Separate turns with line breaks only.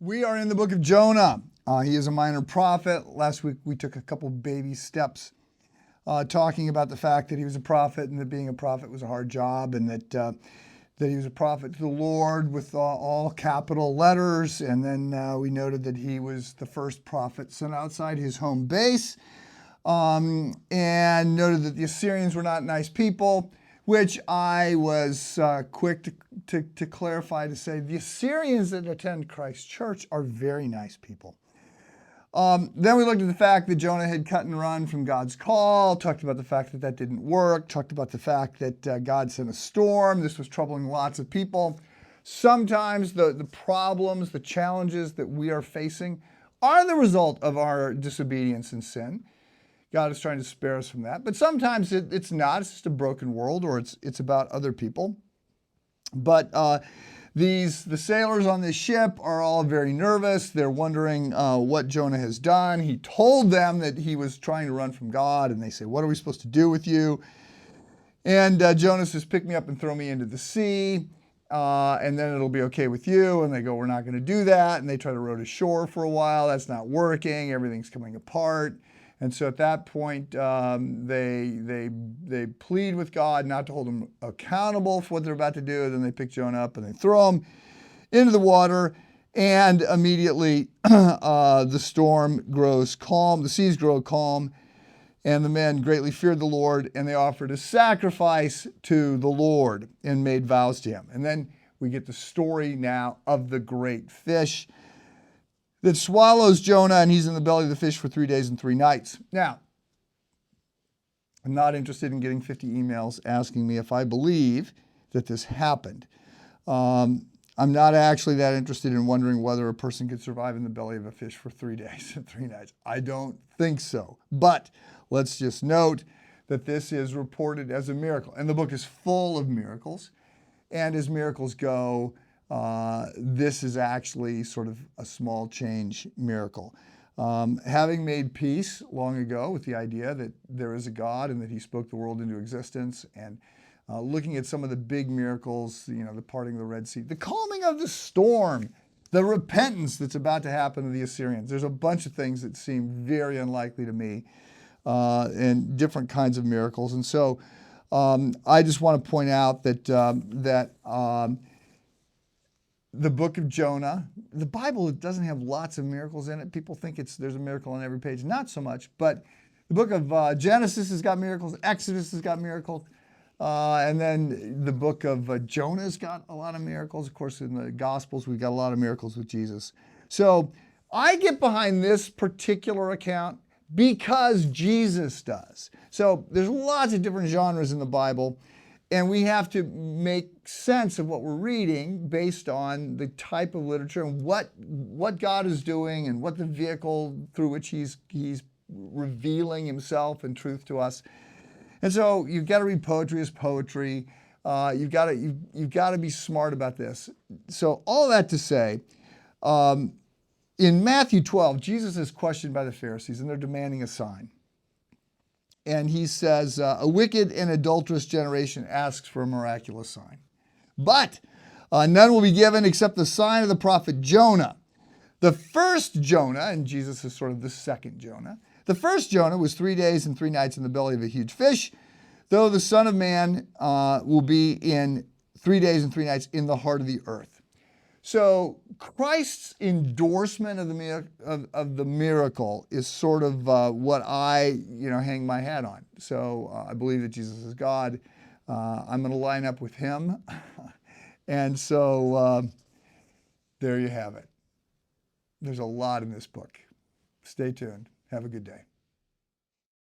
We are in the book of Jonah. He is a minor prophet. Last week we took a couple baby steps talking about the fact that he was a prophet and that being a prophet was a hard job, and that he was a prophet to the Lord with all capital letters. And then we noted that he was the first prophet sent outside his home base, and noted that the Assyrians were not nice people, which I was quick to clarify, to say the Assyrians that attend Christ's church are very nice people. Then we looked at the fact that Jonah had cut and run from God's call, talked about the fact that that didn't work, talked about the fact that God sent a storm. This was troubling lots of people. Sometimes the problems, the challenges that we are facing are the result of our disobedience and sin. God is trying to spare us from that. But sometimes it's not. It's just a broken world, or it's about other people. But the sailors on this ship are all very nervous. They're wondering what Jonah has done. He told them that he was trying to run from God, and they say, "What are we supposed to do with you?" And Jonah says, "Pick me up and throw me into the sea, and then it'll be okay with you." And they go, "We're not going to do that." And they try to row to shore for a while. That's not working. Everything's coming apart. And so at that point, they plead with God not to hold them accountable for what they're about to do. Then they pick Jonah up and they throw him into the water, and immediately the storm grows calm, the seas grow calm, and the men greatly feared the Lord, and they offered a sacrifice to the Lord and made vows to him. And then we get the story now of the great fish that swallows Jonah, and he's in the belly of the fish for 3 days and 3 nights. Now, I'm not interested in getting 50 emails asking me if I believe that this happened. I'm not actually that interested in wondering whether a person could survive in the belly of a fish for 3 days and 3 nights. I don't think so. But let's just note that this is reported as a miracle. And the book is full of miracles. And as miracles go, this is actually sort of a small change miracle. Having made peace long ago with the idea that there is a God and that he spoke the world into existence, and looking at some of the big miracles, the parting of the Red Sea, the calming of the storm, the repentance that's about to happen to the Assyrians. There's a bunch of things that seem very unlikely to me, and different kinds of miracles. And so I just want to point out that the book of Jonah, the Bible doesn't have lots of miracles in it. People think there's a miracle on every page. Not so much, but the book of Genesis has got miracles, Exodus has got miracles, and then the book of Jonah's got a lot of miracles. Of course, in the Gospels, we've got a lot of miracles with Jesus. So I get behind this particular account because Jesus does. So there's lots of different genres in the Bible, and we have to make sense of what we're reading based on the type of literature and what God is doing and what the vehicle through which he's revealing himself and truth to us. And so you've got to read poetry as poetry. You've got to be smart about this. So all that to say, in Matthew 12, Jesus is questioned by the Pharisees, and they're demanding a sign. And he says, a wicked and adulterous generation asks for a miraculous sign. But none will be given except the sign of the prophet Jonah. The first Jonah, and Jesus is sort of the second Jonah, the first Jonah was 3 days and 3 nights in the belly of a huge fish, though the Son of Man will be in 3 days and 3 nights in the heart of the earth. So Christ's endorsement of the miracle is sort of what I hang my hat on. So I believe that Jesus is God. I'm going to line up with him. And so there you have it. There's a lot in this book. Stay tuned. Have a good day.